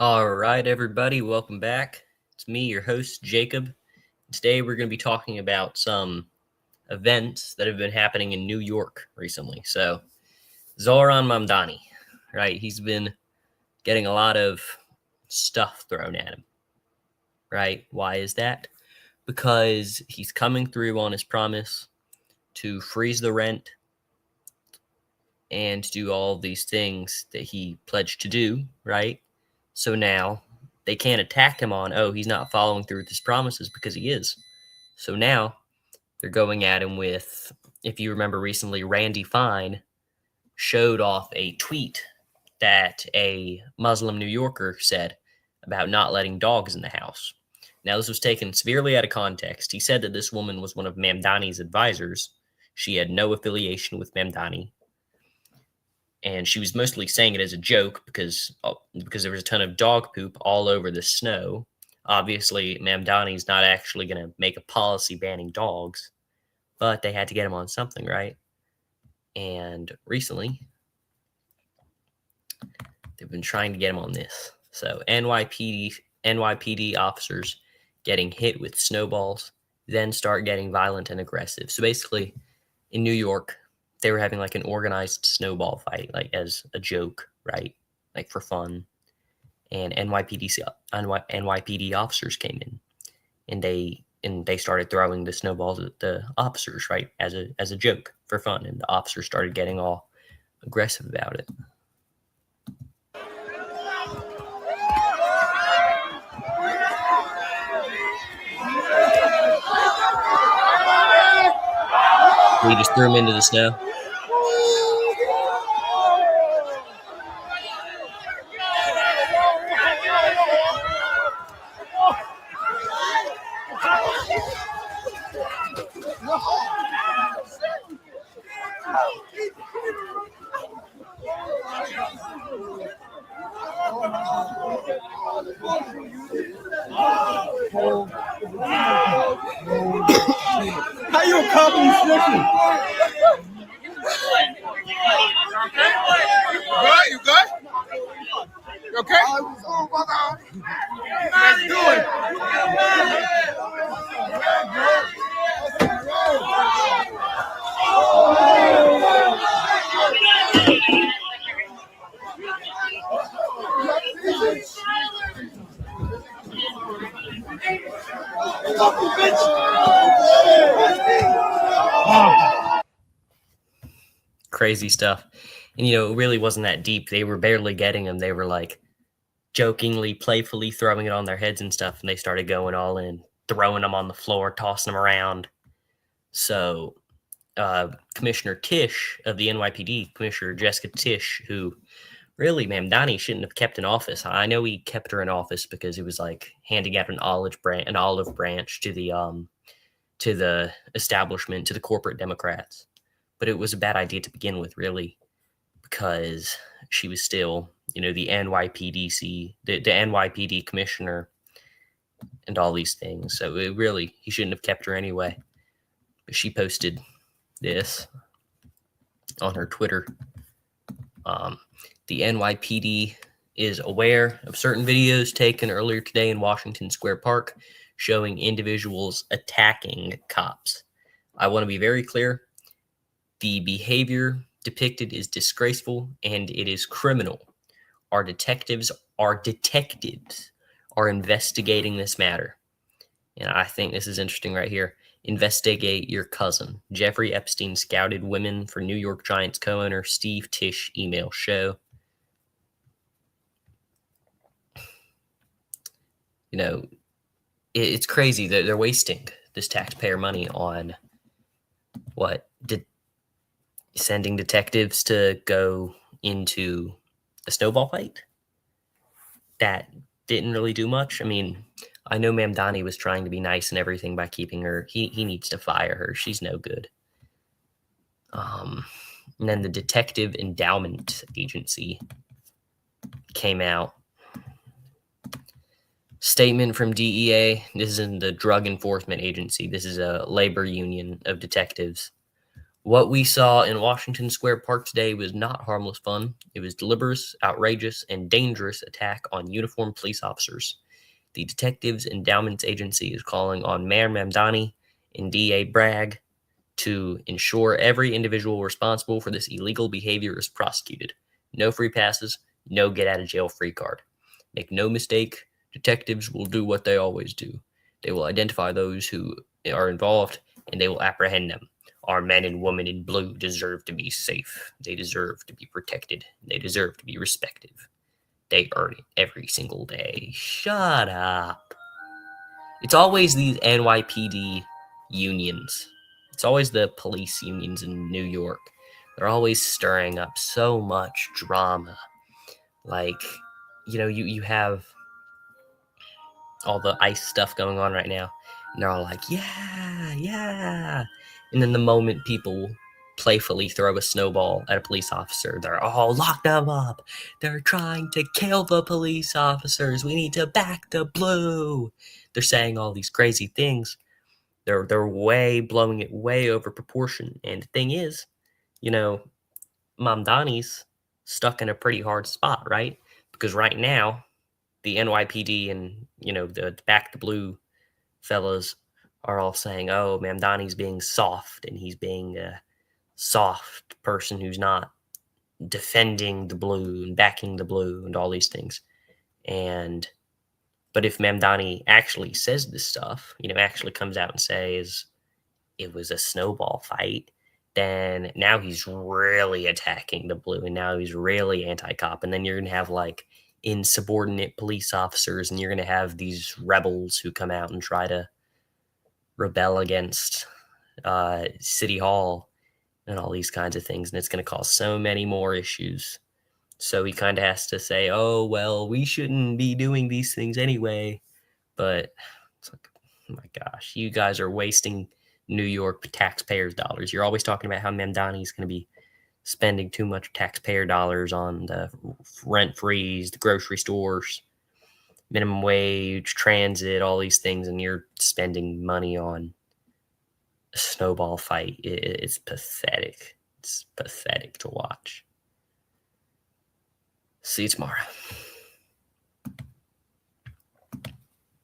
All right, everybody, welcome back. It's me, your host, Jacob. Today, we're going to be talking about some events that have been happening in New York recently. So, Zoran Mamdani, right? He's been getting a lot of stuff thrown at him, right? Why is that? Because he's coming through on his promise to freeze the rent and do all these things that he pledged to do, right? So now they can't attack him on, oh, he's not following through with his promises, because he is. So now they're going at him with, if you remember recently, Randy Fine showed off a tweet that a Muslim New Yorker said about not letting dogs in the house. Now, this was taken severely out of context. He said that this woman was one of Mamdani's advisors. She had no affiliation with Mamdani, and she was mostly saying it as a joke because there was a ton of dog poop all over the snow. Obviously, Mamdani's not actually going to make a policy banning dogs, but they had to get him on something, right? And recently, they've been trying to get him on this. So NYPD officers getting hit with snowballs, then start getting violent and aggressive. So basically, in New York, they were having like an organized snowball fight, like as a joke, right? Like for fun. And NYPD officers came in, and they started throwing the snowballs at the officers, right, as a joke for fun. And the officers started getting all aggressive about it. We just threw him into the snow. How you accomplish sniffing? You good? You okay? Let's do it. Crazy stuff. And, it really wasn't that deep. They were barely getting him. They were like jokingly, playfully throwing it on their heads and stuff. And they started going all in, throwing them on the floor, tossing them around. So Commissioner Tish of the NYPD, Commissioner Jessica Tish, who really, Mamdani shouldn't have kept in office. I know he kept her in office because he was like handing out an olive branch to the establishment, to the corporate Democrats. But it was a bad idea to begin with, really, because she was still, the NYPD commissioner and all these things. So he shouldn't have kept her anyway. But she posted this on her Twitter. The NYPD is aware of certain videos taken earlier today in Washington Square Park showing individuals attacking cops. I want to be very clear. The behavior depicted is disgraceful and it is criminal. Our detectives are investigating this matter. And I think this is interesting right here. Investigate your cousin. Jeffrey Epstein scouted women for New York Giants co-owner Steve Tisch email show. It's crazy that they're wasting this taxpayer money on sending detectives to go into a snowball fight that didn't really do much. I mean, I know Mamdani was trying to be nice and everything by keeping her. He needs to fire her. She's no good. And then the Detective Endowment Agency came out. Statement from DEA. This isn't the Drug Enforcement Agency. This is a labor union of detectives. What we saw in Washington Square Park today was not harmless fun. It was deliberate, outrageous, and dangerous attack on uniformed police officers. The Detectives Endowments Agency is calling on Mayor Mamdani and DA Bragg to ensure every individual responsible for this illegal behavior is prosecuted. No free passes, no get out of jail free card. Make no mistake, detectives will do what they always do. They will identify those who are involved and they will apprehend them. Our men and women in blue deserve to be safe. They deserve to be protected. They deserve to be respected. They earn it every single day. Shut up. It's always these NYPD unions. It's always the police unions in New York. They're always stirring up so much drama. Like, you have all the ICE stuff going on right now, and they're all like, yeah, yeah. And then the moment people playfully throw a snowball at a police officer, they're all lock them up. They're trying to kill the police officers. We need to back the blue. They're saying all these crazy things. They're way blowing it way over proportion. And the thing is, you know, Mamdani's stuck in a pretty hard spot, right? Because right now, the NYPD and the back the blue fellas are all saying, "Oh, Mamdani's being soft, and he's being a soft person who's not defending the blue and backing the blue and all these things." And but if Mamdani actually says this stuff, actually comes out and says it was a snowball fight, then now he's really attacking the blue, and now he's really anti-cop, and then you're gonna have like insubordinate police officers, and you're gonna have these rebels who come out and try to rebel against City Hall and all these kinds of things, and it's gonna cause so many more issues. So he kind of has to say, "Oh well, we shouldn't be doing these things anyway." But it's like, oh my gosh, you guys are wasting New York taxpayers' dollars. You're always talking about how Mamdani is going to be spending too much taxpayer dollars on the rent freeze, the grocery stores, minimum wage, transit, all these things, and you're spending money on a snowball fight. It's pathetic. It's pathetic to watch. See you tomorrow.